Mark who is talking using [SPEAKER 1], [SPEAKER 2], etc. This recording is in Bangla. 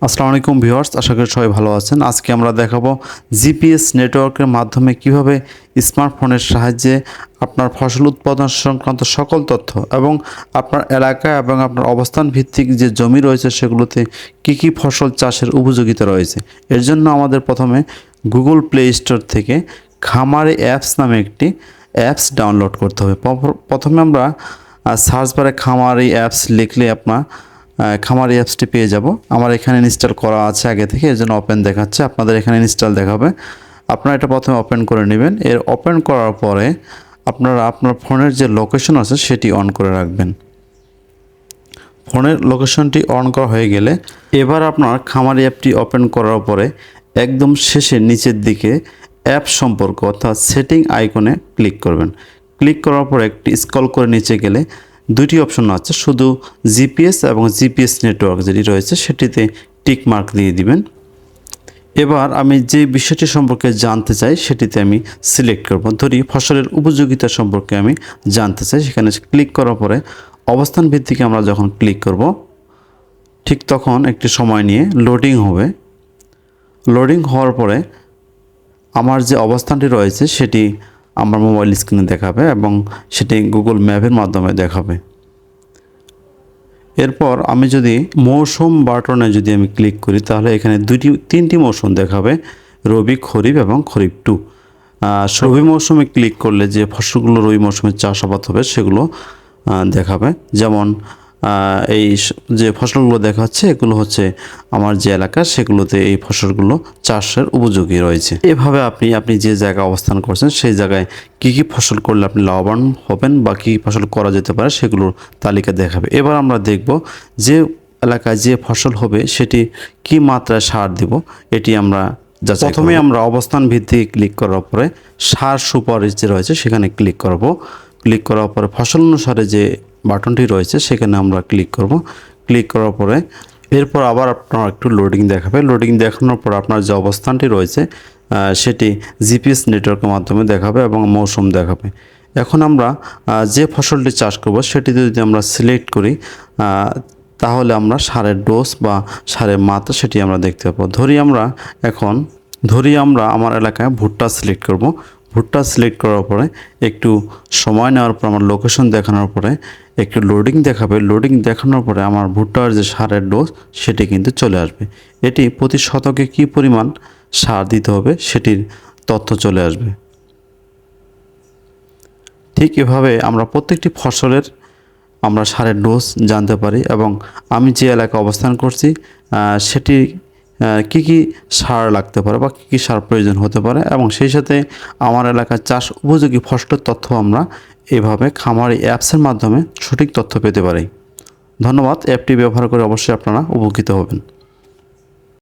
[SPEAKER 1] আসসালামু আলাইকুম ভিউয়ার্স, আশা করি সবাই ভালো আছেন। আজকে আমরা দেখাবো জিপিএস নেটওয়ার্কের মাধ্যমে কিভাবে স্মার্টফোনের সাহায্যে আপনার ফসল উৎপাদন সংক্রান্ত সকল তথ্য এবং আপনার এলাকা এবং আপনার অবস্থান ভিত্তিক যে জমি রয়েছে সেগুলোতে কি ফসল চাষের উপযোগিতা রয়েছে। এর জন্য আমাদের প্রথমে গুগল প্লে স্টোর থেকে খামারি অ্যাপস নামে একটি অ্যাপস ডাউনলোড করতে হবে। প্রথমে আমরা সার্চ বারে খামারি অ্যাপস লিখলে আপনার খামারি অ্যাপসটি পেয়ে যাব। আমার এখানে ইনস্টল করা আছে আগে থেকে, এর জন্য ওপেন দেখাচ্ছে। আপনাদের এখানে ইনস্টল দেখাবে। আপনারা এটা প্রথমে ওপেন করে নেবেন। এর ওপেন করার পরে আপনারা আপনার ফোনের যে লোকেশন আছে সেটি অন করে রাখবেন। ফোনের লোকেশনটি অন করা হয়ে গেলে এবার আপনার খামারি অ্যাপটি ওপেন করার পরে একদম শেষে নিচের দিকে অ্যাপ সম্পর্ক অর্থাৎ সেটিং আইকনে ক্লিক করবেন। ক্লিক করার পরে একটি স্ক্রল করে নিচে গেলে দুটি অপশন আছে, শুধু জিপিএস এবং জিপিএস নেটওয়ার্ক যেটি রয়েছে সেটিতে টিক মার্ক দিয়ে দিবেন। এবার আমি যে বিষয়টি সম্পর্কে জানতে চাই সেটিতে আমি সিলেক্ট করব। ধরি ফসলের উপযোগিতা সম্পর্কে আমি জানতে চাই, সেখানে ক্লিক করার পরে অবস্থান ভিত্তিক আমরা যখন ক্লিক করব ঠিক তখন একটি সময় নিয়ে লোডিং হবে। লোডিং হওয়ার পরে আমার যে অবস্থানটি রয়েছে সেটি আমার মোবাইল স্ক্রিনে দেখাবে এবং সেটি গুগল ম্যাপের মাধ্যমে দেখাবে। এরপর আমি যদি মৌসুম বাটনে যদি আমি ক্লিক করি তাহলে এখানে তিনটি মৌসুম দেখাবে, রবি, খরিফ এবং খরিফ 2। রবি মৌসুমে ক্লিক করলে যে ফসলগুলো রবি মৌসুমে চাষাবাদ হবে সেগুলো দেখাবে। যেমন এই যে ফসলগুলো দেখাচ্ছে এগুলো হচ্ছে আমার যে এলাকা সেগুলোতে এই ফসলগুলো চাষের উপযোগী রয়েছে। এভাবে আপনি যে জায়গায় অবস্থান করছেন সেই জায়গায় কী ফসল করলে আপনি লাভবান হবেন বা কী ফসল করা যেতে পারে সেগুলোর তালিকা দেখাবে। এবার আমরা দেখব যে এলাকায় যে ফসল হবে সেটি কি মাত্রায় সার দেব এটি আমরা প্রথমে আমরা অবস্থান ভিত্তিক ক্লিক করার পরে সার সুপারিশ যে রয়েছে সেখানে ক্লিক করব। ক্লিক করার পরে ফসল অনুসারে যে বাটনটি রয়েছে সেখানে আমরা ক্লিক করব। ক্লিক করার পরে এরপর আবার আপনার একটু লোডিং দেখাবে। লোডিং দেখানোর পর আপনার যে অবস্থানটি রয়েছে সেটি জিপিএস নেটওয়ার্কের মাধ্যমে দেখাবে এবং মৌসুম দেখাবে। এখন আমরা যে ফসলটি চাষ করব সেটিতে যদি আমরা সিলেক্ট করি তাহলে আমরা সারের ডোজ বা সারের মাত্রা সেটি আমরা দেখতে পাবো। ধরি আমরা আমার এলাকায় ভুট্টা সিলেক্ট করব। ভুট্টা সিলেক্ট করার পরে একটু সময় নেওয়ার পর আমার লোকেশন দেখানোর পরে একটু লোডিং দেখাবে। লোডিং দেখানোর পরে আমার ভুট্টার যে সারের ডোজ সেটি কিন্তু চলে আসবে। এটি প্রতি শতকে কী পরিমাণ সার দিতে হবে সেটির তথ্য চলে আসবে। ঠিক এভাবে আমরা প্রত্যেকটি ফসলের আমরা সারের ডোজ জানতে পারি এবং আমি যে এলাকায় অবস্থান করছি সেটি কি সার লাগতে পারে বা কী সার প্রয়োজন হতে পারে এবং সেই সাথে আমার এলাকার চাষ উপযোগী ফসলের তথ্য আমরা এভাবে খামারি অ্যাপসের মাধ্যমে সঠিক তথ্য পেতে পারি। ধন্যবাদ। অ্যাপটি ব্যবহার করে অবশ্যই আপনারা উপকৃত হবেন।